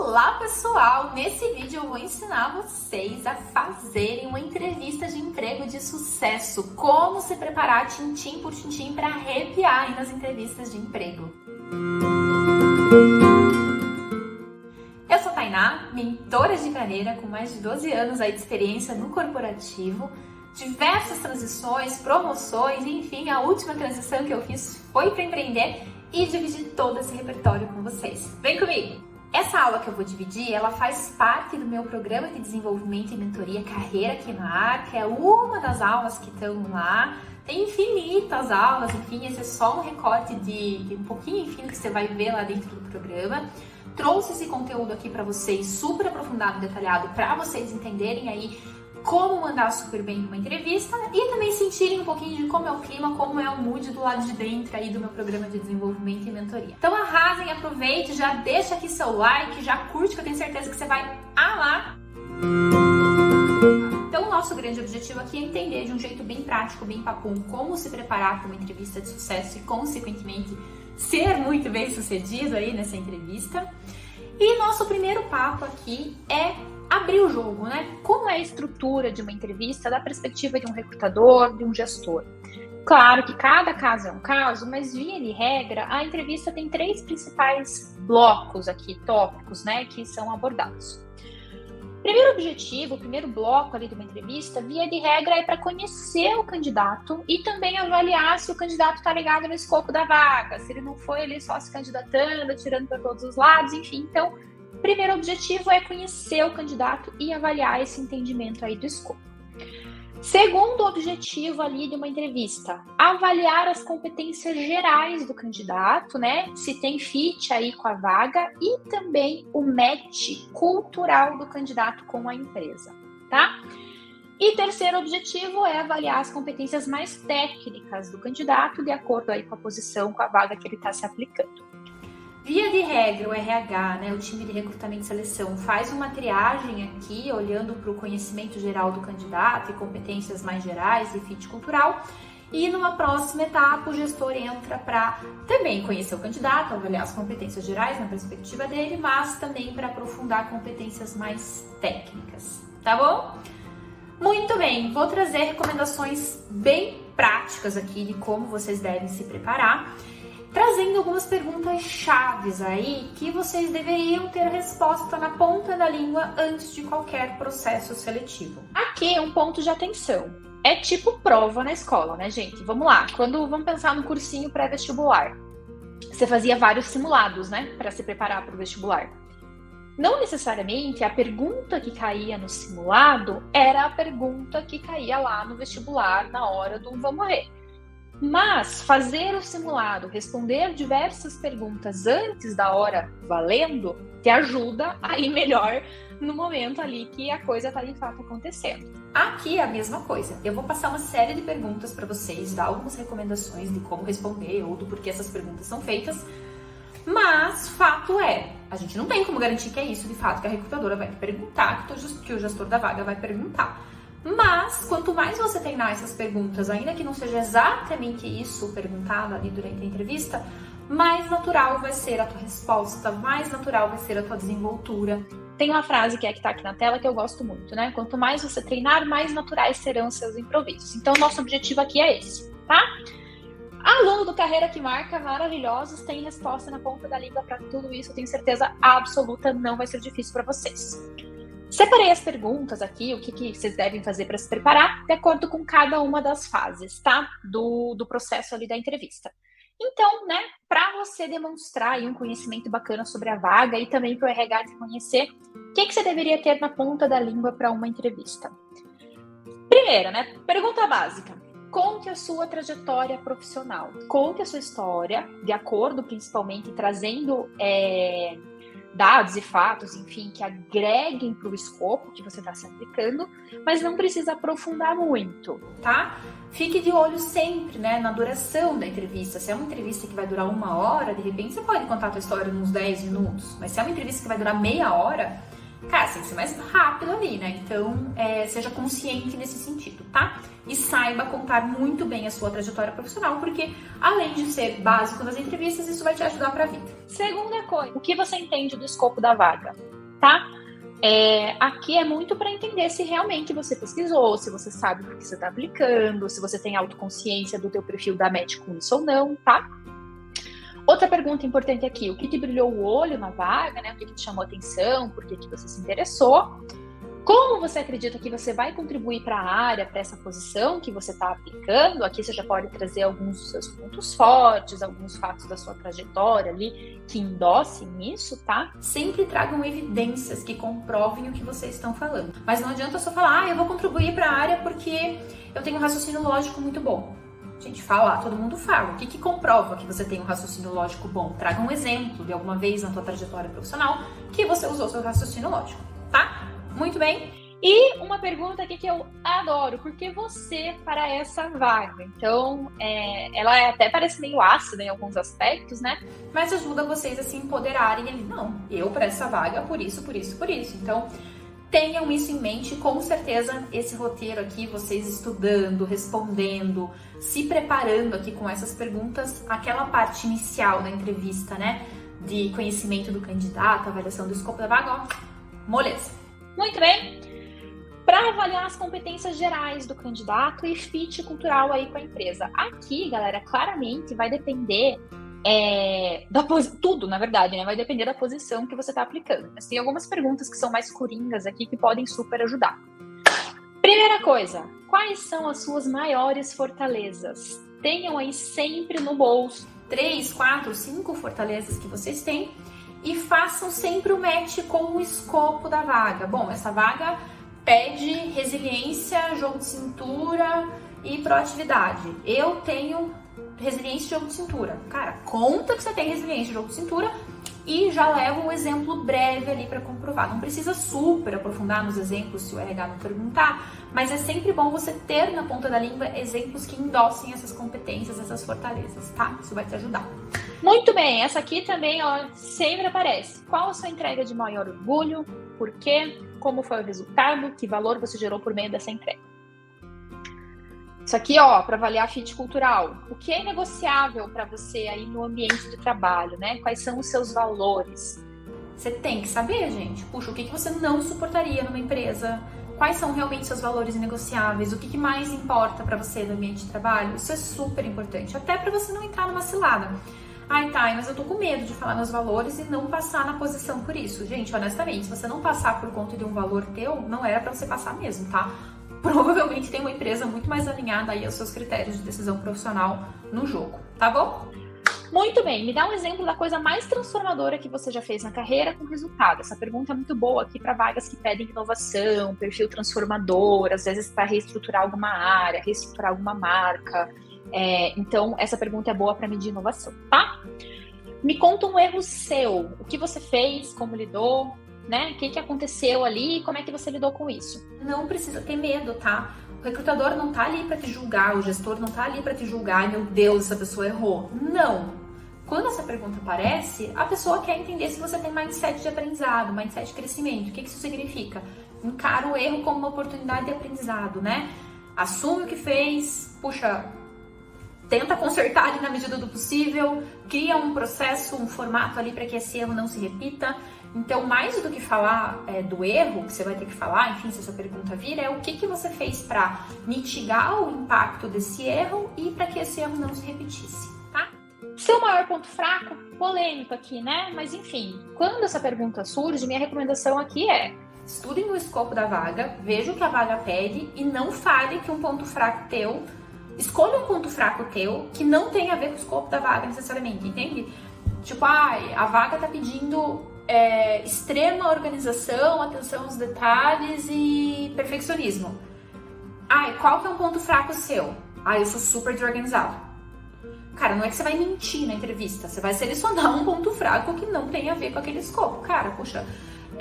Olá pessoal! Nesse vídeo eu vou ensinar vocês a fazerem uma entrevista de emprego de sucesso. Como se preparar tintim por tintim para arrepiar aí nas entrevistas de emprego. Eu sou Tainá, mentora de carreira com mais de 12 anos aí de experiência no corporativo. Diversas transições, promoções, enfim, a última transição que eu fiz foi para empreender e dividir todo esse repertório com vocês. Vem comigo! Essa aula que eu vou dividir, ela faz parte do meu programa de desenvolvimento e mentoria Carreira que Marca, é uma das aulas que estão lá. Tem infinitas aulas, enfim, esse é só um recorte de um pouquinho, enfim, que você vai ver lá dentro do programa. Trouxe esse conteúdo aqui para vocês, super aprofundado e detalhado, para vocês entenderem aí como mandar super bem numa entrevista e também sentirem um pouquinho de como é o clima, como é o mood do lado de dentro aí do meu programa de desenvolvimento e mentoria. Então arrasem, aproveite, já deixa aqui seu like, já curte que eu tenho certeza que você vai amar. Então o nosso grande objetivo aqui é entender de um jeito bem prático, bem papum, como se preparar para uma entrevista de sucesso e consequentemente ser muito bem sucedido aí nessa entrevista. E nosso primeiro papo aqui é abrir o jogo, né? Como é a estrutura de uma entrevista da perspectiva de um recrutador, de um gestor? Claro que cada caso é um caso, mas via de regra, a entrevista tem 3 principais blocos aqui, tópicos, né, que são abordados. Primeiro objetivo, o primeiro bloco ali de uma entrevista, via de regra, é para conhecer o candidato e também avaliar se o candidato está ligado no escopo da vaga, se ele não foi ali só se candidatando, tirando para todos os lados, enfim. Então, o primeiro objetivo é conhecer o candidato e avaliar esse entendimento aí do escopo. Segundo objetivo ali de uma entrevista, avaliar as competências gerais do candidato, né? Se tem fit aí com a vaga e também o match cultural do candidato com a empresa, tá? E terceiro objetivo é avaliar as competências mais técnicas do candidato de acordo aí com a posição, com a vaga que ele está se aplicando. Via de regra, o RH, né, o time de recrutamento e seleção, faz uma triagem aqui, olhando para o conhecimento geral do candidato e competências mais gerais e fit cultural. E numa próxima etapa, o gestor entra para também conhecer o candidato, avaliar as competências gerais na perspectiva dele, mas também para aprofundar competências mais técnicas, tá bom? Muito bem, vou trazer recomendações bem práticas aqui de como vocês devem se preparar, trazendo algumas perguntas chaves aí que vocês deveriam ter resposta na ponta da língua antes de qualquer processo seletivo. Aqui um ponto de atenção. É tipo prova na escola, né, gente? Vamos lá. Vamos pensar no cursinho pré-vestibular. Você fazia vários simulados, né, para se preparar para o vestibular. Não necessariamente a pergunta que caía no simulado era a pergunta que caía lá no vestibular na hora do vamos ver. Mas fazer o simulado, responder diversas perguntas antes da hora valendo, te ajuda a ir melhor no momento ali que a coisa está de fato acontecendo. Aqui é a mesma coisa. Eu vou passar uma série de perguntas para vocês, dar algumas recomendações de como responder ou do porquê essas perguntas são feitas. Mas fato é, a gente não tem como garantir que é isso de fato que a recrutadora vai te perguntar, que o gestor da vaga vai perguntar. Mas, quanto mais você treinar essas perguntas, ainda que não seja exatamente isso perguntado ali durante a entrevista, mais natural vai ser a tua resposta, mais natural vai ser a tua desenvoltura. Tem uma frase que está aqui na tela que eu gosto muito, né? Quanto mais você treinar, mais naturais serão os seus improvisos. Então, nosso objetivo aqui é esse, tá? Aluno do Carreira que Marca, maravilhosos, tem resposta na ponta da língua para tudo isso, eu tenho certeza absoluta, não vai ser difícil para vocês. Separei as perguntas aqui, o que vocês devem fazer para se preparar, de acordo com cada uma das fases, tá? Do processo ali da entrevista. Então, né, para você demonstrar aí um conhecimento bacana sobre a vaga e também para o RH te conhecer, o que você deveria ter na ponta da língua para uma entrevista? Primeiro, né, pergunta básica. Conte a sua trajetória profissional. Conte a sua história, de acordo, principalmente, trazendo dados e fatos, enfim, que agreguem para o escopo que você está se aplicando, mas não precisa aprofundar muito, tá? Fique de olho sempre, né, na duração da entrevista. Se é uma entrevista que vai durar 1 hora, de repente você pode contar a tua história em uns 10 minutos, mas se é uma entrevista que vai durar meia hora, cara, você tem que ser mais rápido ali, né? Então, seja consciente nesse sentido, tá? E saiba contar muito bem a sua trajetória profissional, porque além de ser básico nas entrevistas, isso vai te ajudar para a vida. Segunda coisa, o que você entende do escopo da vaga? tá? Aqui é muito para entender se realmente você pesquisou, se você sabe o que você está aplicando, se você tem autoconsciência do teu perfil da match com isso ou não, tá? Outra pergunta importante aqui, o que te brilhou o olho na vaga, né? O que te chamou a atenção, por que você se interessou? Como você acredita que você vai contribuir para a área, para essa posição que você está aplicando? Aqui você já pode trazer alguns dos seus pontos fortes, alguns fatos da sua trajetória ali que endossem isso, tá? Sempre tragam evidências que comprovem o que vocês estão falando. Mas não adianta só falar, eu vou contribuir para a área porque eu tenho um raciocínio lógico muito bom. Gente, todo mundo fala. O que comprova que você tem um raciocínio lógico bom? Traga um exemplo de alguma vez na tua trajetória profissional que você usou seu raciocínio lógico, tá? Muito bem. E uma pergunta aqui que eu adoro, por que você para essa vaga? Então, ela até parece meio ácida em alguns aspectos, né? Mas ajuda vocês a se empoderarem ali. Não, eu para essa vaga, por isso. Então, tenham isso em mente, com certeza esse roteiro aqui, vocês estudando, respondendo, se preparando aqui com essas perguntas, aquela parte inicial da entrevista, né? De conhecimento do candidato, avaliação do escopo da vaga, ó, moleza. Muito bem. Para avaliar as competências gerais do candidato e fit cultural aí com a empresa. Aqui, galera, claramente vai depender tudo, na verdade, né? Vai depender da posição que você está aplicando. Mas tem algumas perguntas que são mais coringas aqui que podem super ajudar. Primeira coisa, quais são as suas maiores fortalezas? Tenham aí sempre no bolso 3, 4, 5 fortalezas que vocês têm e façam sempre o match com o escopo da vaga. Bom, essa vaga pede resiliência, jogo de cintura e proatividade. Eu tenho resiliência e jogo de cintura. Cara, conta que você tem resiliência e jogo de cintura e já leva um exemplo breve ali para comprovar. Não precisa super aprofundar nos exemplos se o RH não perguntar, mas é sempre bom você ter na ponta da língua exemplos que endossem essas competências, essas fortalezas, tá? Isso vai te ajudar. Muito bem, essa aqui também, ó, sempre aparece. Qual a sua entrega de maior orgulho? Por quê? Como foi o resultado? Que valor você gerou por meio dessa entrega? Isso aqui, ó, para avaliar fit cultural. O que é negociável para você aí no ambiente de trabalho, né? Quais são os seus valores? Você tem que saber, gente. Puxa, o que você não suportaria numa empresa? Quais são realmente seus valores inegociáveis? O que mais importa para você no ambiente de trabalho? Isso é super importante, até para você não entrar numa cilada. Ai, tá, mas eu tô com medo de falar meus valores e não passar na posição por isso. Gente, honestamente, se você não passar por conta de um valor teu, não era pra você passar mesmo, tá? Provavelmente tem uma empresa muito mais alinhada aí aos seus critérios de decisão profissional no jogo, tá bom? Muito bem, me dá um exemplo da coisa mais transformadora que você já fez na carreira com resultado. Essa pergunta é muito boa aqui para vagas que pedem inovação, perfil transformador, às vezes para reestruturar alguma área, reestruturar alguma marca. Então, essa pergunta é boa para medir inovação, tá? Me conta um erro seu. O que você fez, como lidou, né? O que aconteceu ali e como é que você lidou com isso? Não precisa ter medo, tá? O recrutador não tá ali para te julgar, o gestor não tá ali para te julgar, meu Deus, essa pessoa errou. Não! Quando essa pergunta aparece, a pessoa quer entender se você tem mindset de aprendizado, mindset de crescimento. O que isso significa? Encara o erro como uma oportunidade de aprendizado, né? Assume o que fez, puxa, tenta consertar ali na medida do possível, cria um processo, um formato ali para que esse erro não se repita. Então, mais do que falar do erro, que você vai ter que falar, enfim, se essa pergunta vir, é o que você fez para mitigar o impacto desse erro e para que esse erro não se repetisse, tá? Seu maior ponto fraco? Polêmico aqui, né? Mas enfim, quando essa pergunta surge, minha recomendação aqui é: estudem o escopo da vaga, veja o que a vaga pede e não fale que um ponto fraco teu. Escolha um ponto fraco teu que não tem a ver com o escopo da vaga necessariamente, entende? Tipo, a vaga tá pedindo extrema organização, atenção aos detalhes e perfeccionismo. Qual que é um ponto fraco seu? Eu sou super desorganizado. Cara, não é que você vai mentir na entrevista, você vai selecionar um ponto fraco que não tem a ver com aquele escopo. Cara, puxa,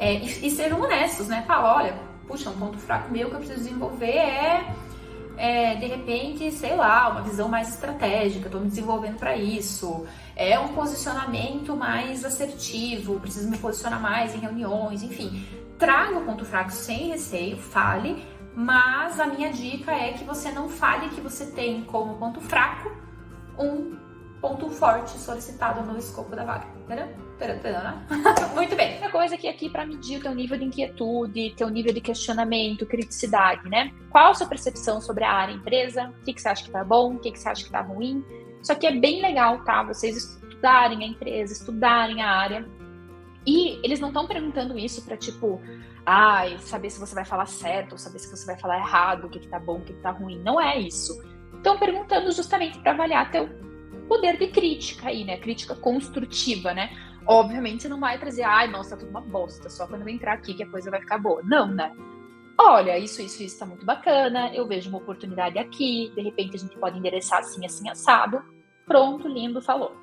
e sejam honestos, né? Fala, olha, puxa, um ponto fraco meu que eu preciso desenvolver de repente, sei lá, uma visão mais estratégica, estou me desenvolvendo para isso, um posicionamento mais assertivo, preciso me posicionar mais em reuniões, enfim. Traga o ponto fraco sem receio, fale, mas a minha dica é que você não fale que você tem como ponto fraco um ponto forte solicitado no escopo da vaga. Muito bem. Outra coisa que aqui para medir o teu nível de inquietude, teu nível de questionamento, criticidade, né? Qual a sua percepção sobre a área empresa? O que você acha que tá bom? O que você acha que tá ruim? Isso aqui é bem legal, tá? Vocês estudarem a empresa, estudarem a área. E eles não estão perguntando isso para tipo, saber se você vai falar certo, ou saber se você vai falar errado, o que tá bom, o que tá ruim. Não é isso. Estão perguntando justamente para avaliar teu poder de crítica aí, né? Crítica construtiva, né? Obviamente você não vai trazer, nossa, tá tudo uma bosta, só quando eu entrar aqui que a coisa vai ficar boa. Não, né? Olha, isso tá muito bacana, eu vejo uma oportunidade aqui, de repente a gente pode endereçar assim, assado. Pronto, lindo, falou.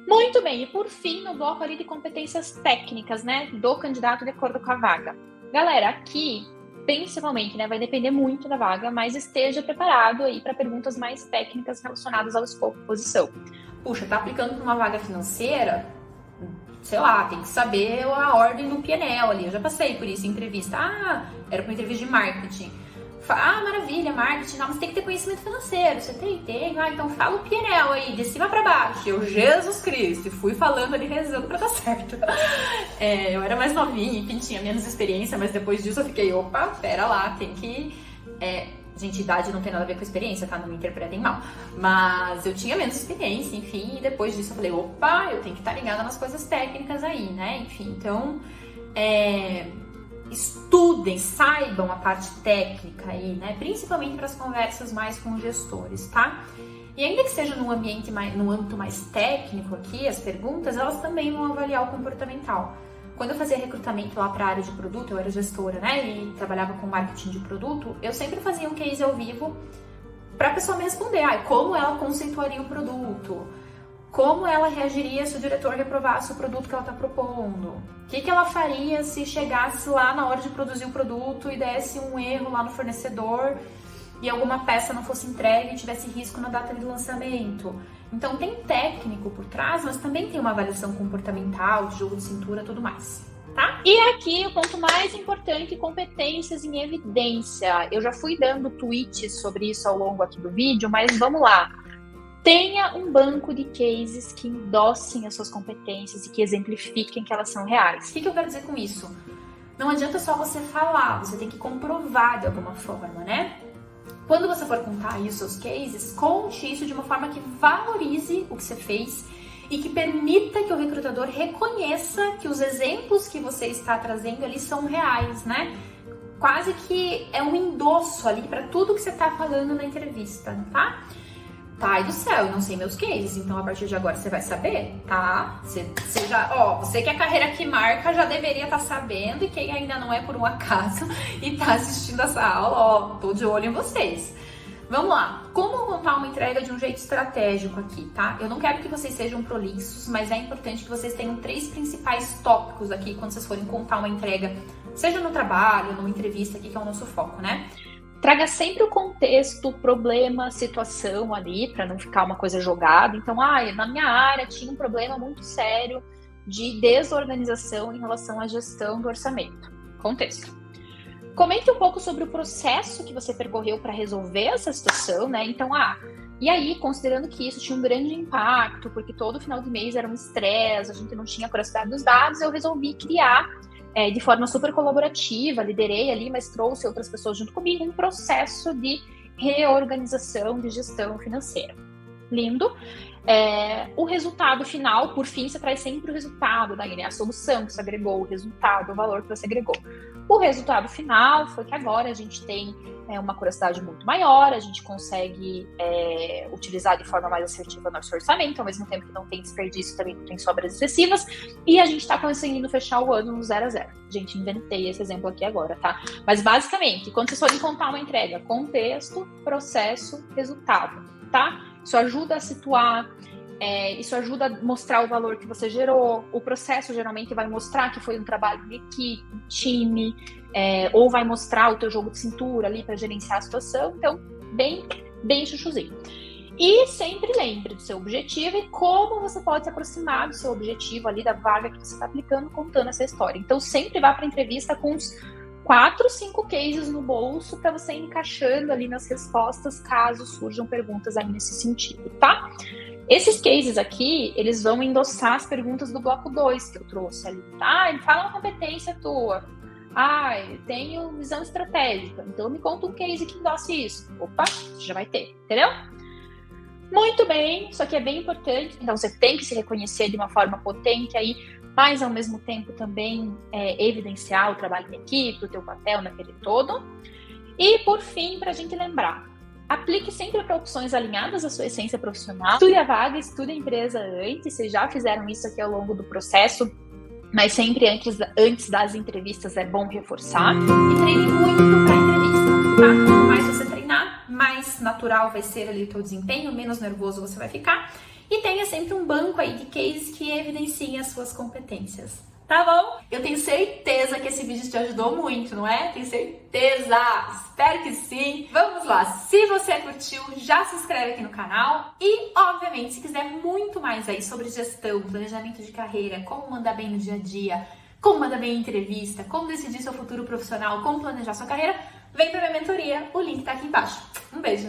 Muito bem, e por fim, no bloco ali de competências técnicas, né, do candidato de acordo com a vaga. Galera, aqui, principalmente, né, vai depender muito da vaga, mas esteja preparado aí para perguntas mais técnicas relacionadas ao escopo e posição. Puxa, tá aplicando para uma vaga financeira? Sei lá, tem que saber a ordem do PNL ali. Eu já passei por isso em entrevista. Era para uma entrevista de marketing. Maravilha, marketing, não, mas tem que ter conhecimento financeiro. Você tem? Tenho. Então fala o PNL aí, de cima pra baixo. Eu, Jesus Cristo, fui falando ali, rezando pra dar certo. Eu era mais novinha, enfim, tinha menos experiência, mas depois disso eu fiquei, pera lá, tem que... Gente, idade não tem nada a ver com experiência, tá? Não me interpretem mal. Mas eu tinha menos experiência, enfim, e depois disso eu falei, eu tenho que estar ligada nas coisas técnicas aí, né? Enfim, então... Estudem, saibam a parte técnica aí, né? Principalmente para as conversas mais com gestores, tá? E ainda que seja no âmbito mais técnico aqui, as perguntas, elas também vão avaliar o comportamental. Quando eu fazia recrutamento lá para a área de produto, eu era gestora, né? E trabalhava com marketing de produto, eu sempre fazia um case ao vivo para a pessoa me responder, como ela conceituaria o produto, como ela reagiria se o diretor reprovasse o produto que ela está propondo, o que ela faria se chegasse lá na hora de produzir o produto e desse um erro lá no fornecedor e alguma peça não fosse entregue e tivesse risco na data de lançamento. Então tem técnico por trás, mas também tem uma avaliação comportamental, de jogo de cintura, tudo mais, tá? E aqui o ponto mais importante, competências em evidência. Eu já fui dando tweets sobre isso ao longo aqui do vídeo, mas vamos lá. Tenha um banco de cases que endossem as suas competências e que exemplifiquem que elas são reais. O que eu quero dizer com isso? Não adianta só você falar, você tem que comprovar de alguma forma, né? Quando você for contar aí os seus cases, conte isso de uma forma que valorize o que você fez e que permita que o recrutador reconheça que os exemplos que você está trazendo ali são reais, né? Quase que é um endosso ali para tudo que você está falando na entrevista, tá? Ai do céu, eu não sei meus cases, então a partir de agora você vai saber, tá? Você que é a carreira que marca já deveria estar sabendo, e quem ainda não é por um acaso e tá assistindo essa aula, tô de olho em vocês. Vamos lá, como montar uma entrega de um jeito estratégico aqui, tá? Eu não quero que vocês sejam prolixos, mas é importante que vocês tenham 3 principais tópicos aqui quando vocês forem contar uma entrega, seja no trabalho, numa entrevista aqui, que é o nosso foco, né? Traga sempre o contexto, problema, situação ali, para não ficar uma coisa jogada. Então, na minha área tinha um problema muito sério de desorganização em relação à gestão do orçamento. Contexto. Comente um pouco sobre o processo que você percorreu para resolver essa situação, né? Então, e aí, considerando que isso tinha um grande impacto, porque todo final de mês era um estresse, a gente não tinha a curiosidade dos dados, eu resolvi criar de forma super colaborativa, liderei ali, mas trouxe outras pessoas junto comigo, um processo de reorganização de gestão financeira. Lindo. O resultado final, por fim, você traz sempre o resultado daí, né? A solução que você agregou, o resultado, o valor que você agregou. O resultado final foi que agora a gente tem uma curiosidade muito maior, a gente consegue utilizar de forma mais assertiva nosso orçamento, ao mesmo tempo que não tem desperdício, também não tem sobras excessivas, e a gente está conseguindo fechar o ano no 0 a 0. Gente, inventei esse exemplo aqui agora, tá? Mas basicamente, quando vocês forem contar uma entrega, contexto, processo, resultado, tá? Isso ajuda a situar, isso ajuda a mostrar o valor que você gerou. O processo geralmente vai mostrar que foi um trabalho de equipe, time, ou vai mostrar o teu jogo de cintura ali para gerenciar a situação. Então, bem chuchuzinho. E sempre lembre do seu objetivo e como você pode se aproximar do seu objetivo ali, da vaga que você está aplicando, contando essa história. Então, sempre vá para a entrevista com 4, 5 cases no bolso para você ir encaixando ali nas respostas, caso surjam perguntas aí nesse sentido, tá? Esses cases aqui, eles vão endossar as perguntas do bloco 2 que eu trouxe ali, tá? Ele fala uma competência tua. Eu tenho visão estratégica, então me conta um case que endosse isso. Opa, já vai ter, entendeu? Muito bem, isso aqui é bem importante, então você tem que se reconhecer de uma forma potente aí, mas ao mesmo tempo também evidenciar o trabalho em equipe, o teu papel naquele todo. E por fim, para a gente lembrar, aplique sempre para opções alinhadas à sua essência profissional. Estude a vaga, estude a empresa antes, vocês já fizeram isso aqui ao longo do processo, mas sempre antes das entrevistas é bom reforçar. E treine muito para a entrevista, tá? Quanto mais você treinar, mais natural vai ser ali o teu desempenho, menos nervoso você vai ficar. E tenha sempre um banco aí de cases que evidenciem as suas competências. Tá bom? Eu tenho certeza que esse vídeo te ajudou muito, não é? Tenho certeza! Espero que sim! Vamos lá! Se você curtiu, já se inscreve aqui no canal. E, obviamente, se quiser muito mais aí sobre gestão, planejamento de carreira, como mandar bem no dia a dia, como mandar bem em entrevista, como decidir seu futuro profissional, como planejar sua carreira, vem pra minha mentoria. O link tá aqui embaixo. Um beijo!